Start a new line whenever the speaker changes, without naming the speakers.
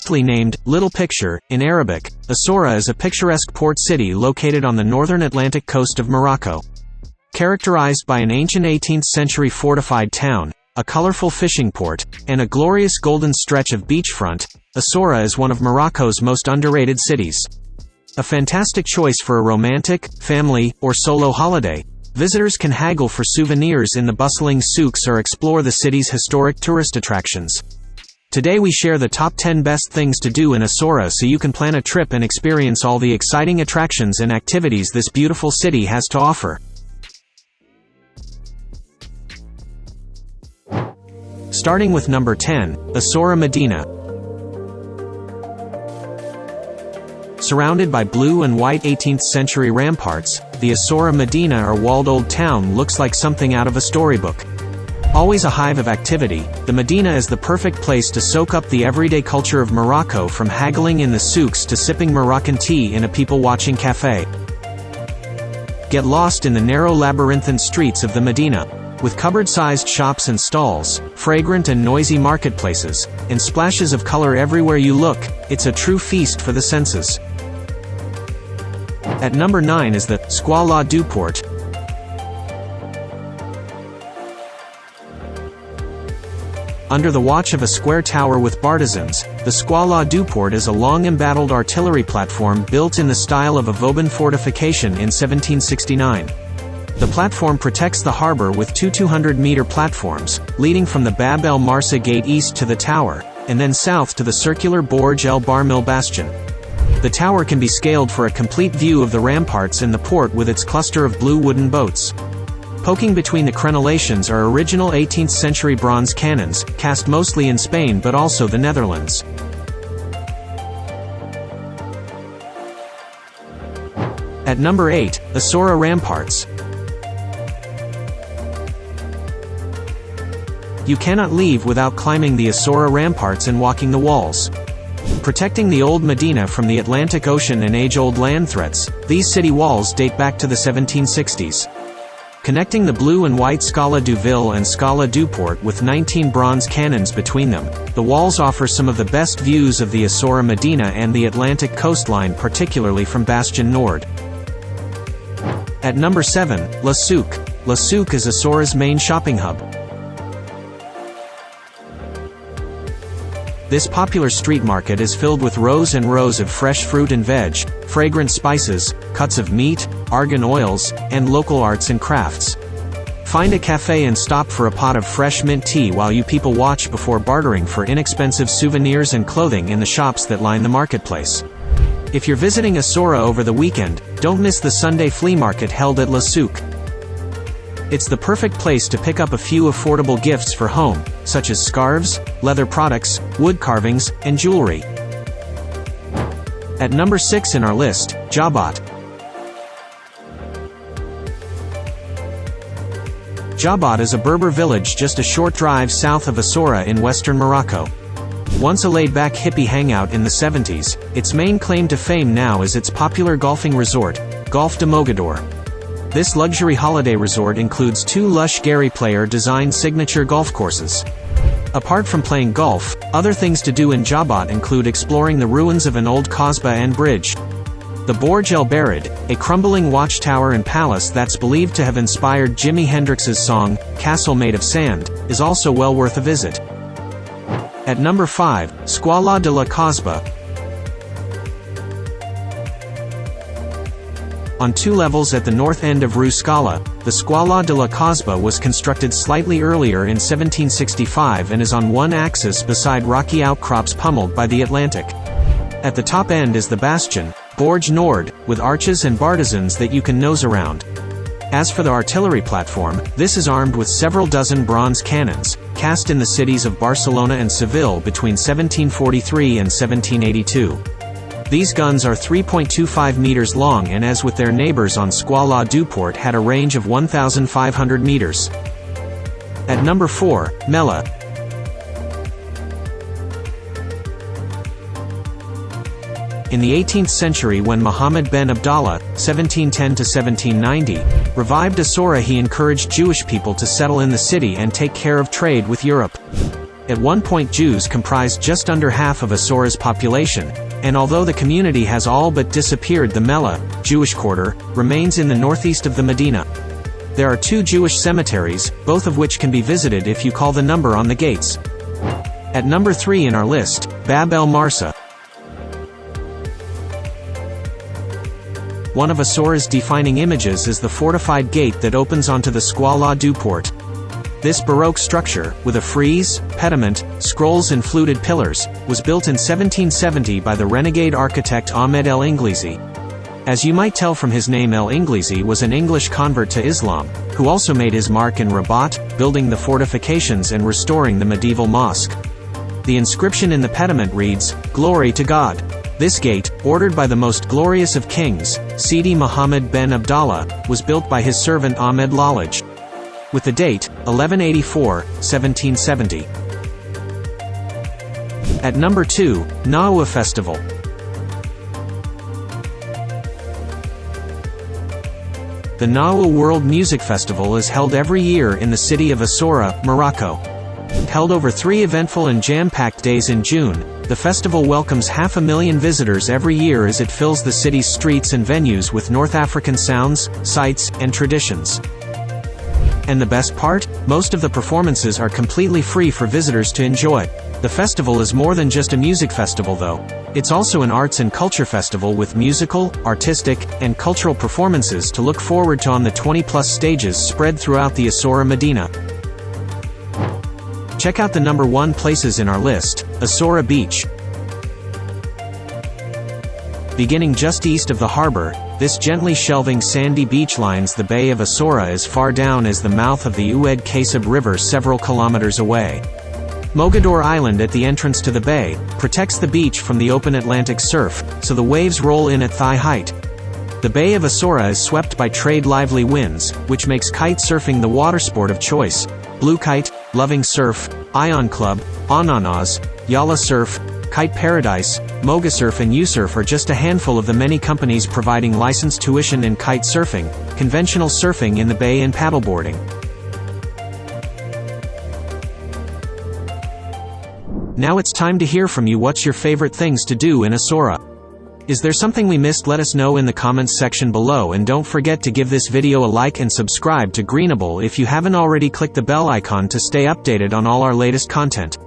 aptly named Little Picture in Arabic, Essaouira is a picturesque port city located on the northern Atlantic coast of Morocco. Characterized by an ancient 18th-century fortified town, a colorful fishing port, and a glorious golden stretch of beachfront, Essaouira is one of Morocco's most underrated cities. A fantastic choice for a romantic, family, or solo holiday, visitors can haggle for souvenirs in the bustling souks or explore the city's historic tourist attractions. Today we share the top 10 best things to do in Essaouira so you can plan a trip and experience all the exciting attractions and activities this beautiful city has to offer. Starting with number 10, Essaouira Medina. Surrounded by blue and white 18th-century ramparts, the Essaouira Medina or walled old town looks like something out of a storybook. Always a hive of activity, the Medina is the perfect place to soak up the everyday culture of Morocco, from haggling in the souks to sipping Moroccan tea in a people-watching cafe. Get lost in the narrow labyrinthine streets of the Medina. With cupboard-sized shops and stalls, fragrant and noisy marketplaces, and splashes of color everywhere you look, it's a true feast for the senses. At number 9 is the Sqala du Port. Under the watch of a square tower with bartizans, the Sqala du Port is a long embattled artillery platform built in the style of a Vauban fortification in 1769. The platform protects the harbor with two 200-meter platforms, leading from the Bab el-Marsa gate east to the tower, and then south to the circular Borj el-Barmil bastion. The tower can be scaled for a complete view of the ramparts and the port with its cluster of blue wooden boats. Poking between the crenellations are original 18th-century bronze cannons, cast mostly in Spain but also the Netherlands. At number 8, Essaouira Ramparts. You cannot leave without climbing the Essaouira Ramparts and walking the walls. Protecting the old Medina from the Atlantic Ocean and age-old land threats, these city walls date back to the 1760s. Connecting the blue and white Sqala du Ville and Sqala du Port with 19 bronze cannons between them, the walls offer some of the best views of the Essaouira Medina and the Atlantic coastline, particularly from Bastion Nord. At number 7, La Souk. La Souk is Essaoira's main shopping hub. This popular street market is filled with rows and rows of fresh fruit and veg, fragrant spices, cuts of meat, argan oils, and local arts and crafts. Find a cafe and stop for a pot of fresh mint tea while you people watch before bartering for inexpensive souvenirs and clothing in the shops that line the marketplace. If you're visiting Essaouira over the weekend, don't miss the Sunday flea market held at La Souk. It's the perfect place to pick up a few affordable gifts for home, such as scarves, leather products, wood carvings, and jewelry. At number 6 in our list, Diabat. Diabat is a Berber village just a short drive south of Essaouira in western Morocco. Once a laid-back hippie hangout in the 70s, its main claim to fame now is its popular golfing resort, Golf de Mogador. This luxury holiday resort includes 2 lush Gary player-designed signature golf courses. Apart from playing golf, other things to do in Diabat include exploring the ruins of an old Kasbah and bridge. The Borj el Barid, a crumbling watchtower and palace that's believed to have inspired Jimi Hendrix's song, Castle Made of Sand, is also well worth a visit. At number 5, Sqala de la Kasbah. On 2 levels at the north end of Rue Sqala, the Sqala de la Kasbah was constructed slightly earlier in 1765 and is on one axis beside rocky outcrops pummeled by the Atlantic. At the top end is the bastion, Borj Nord, with arches and bartizans that you can nose around. As for the artillery platform, this is armed with several dozen bronze cannons, cast in the cities of Barcelona and Seville between 1743 and 1782. These guns are 3.25 meters long and, as with their neighbors on Sqala du Port, had a range of 1,500 meters. At number 4, Mellah. In the 18th century, when Muhammad ben Abdallah (1710–1790) revived Essaouira, he encouraged Jewish people to settle in the city and take care of trade with Europe. At one point Jews comprised just under half of Essaoira's population, and although the community has all but disappeared, the Mellah, Jewish quarter, remains in the northeast of the Medina. There are 2 Jewish cemeteries, both of which can be visited if you call the number on the gates. At number 3 in our list, Bab el-Marsa. One of Essaouira's defining images is the fortified gate that opens onto the Sqala du Port. This Baroque structure, with a frieze, pediment, scrolls and fluted pillars, was built in 1770 by the renegade architect Ahmed el-Inglizi. As you might tell from his name, el-Inglizi was an English convert to Islam, who also made his mark in Rabat, building the fortifications and restoring the medieval mosque. The inscription in the pediment reads, "Glory to God." This gate, ordered by the most glorious of kings, Sidi Muhammad ben Abdallah, was built by his servant Ahmed Lalaj. With the date, 1184, 1770. At number 2, Gnaoua Festival. The Gnaoua World Music Festival is held every year in the city of Essaouira, Morocco. Held over 3 eventful and jam-packed days in June, the festival welcomes 500,000 visitors every year as it fills the city's streets and venues with North African sounds, sights, and traditions. And the best part? Most of the performances are completely free for visitors to enjoy. The festival is more than just a music festival though. It's also an arts and culture festival with musical, artistic, and cultural performances to look forward to on the 20+ stages spread throughout the Essaouira Medina. Check out the number 1 places in our list, Essaouira Beach. Beginning just east of the harbor, this gently shelving sandy beach lines the Bay of Essaouira as far down as the mouth of the Oued Kasbah River several kilometers away. Mogador Island at the entrance to the bay, protects the beach from the open Atlantic surf, so the waves roll in at thigh height. The Bay of Essaouira is swept by trade-lively winds, which makes kite-surfing the water sport of choice. Blue Kite, Loving Surf, Ion Club, Ananas, Yala Surf, Kite Paradise, Mogasurf and Usurf are just a handful of the many companies providing licensed tuition in kite surfing, conventional surfing in the bay and paddleboarding. Now it's time to hear from you. What's your favorite things to do in Essaouira? Is there something we missed? Let us know in the comments section below, and don't forget to give this video a like and subscribe to Greenable if you haven't already. Click the bell icon to stay updated on all our latest content.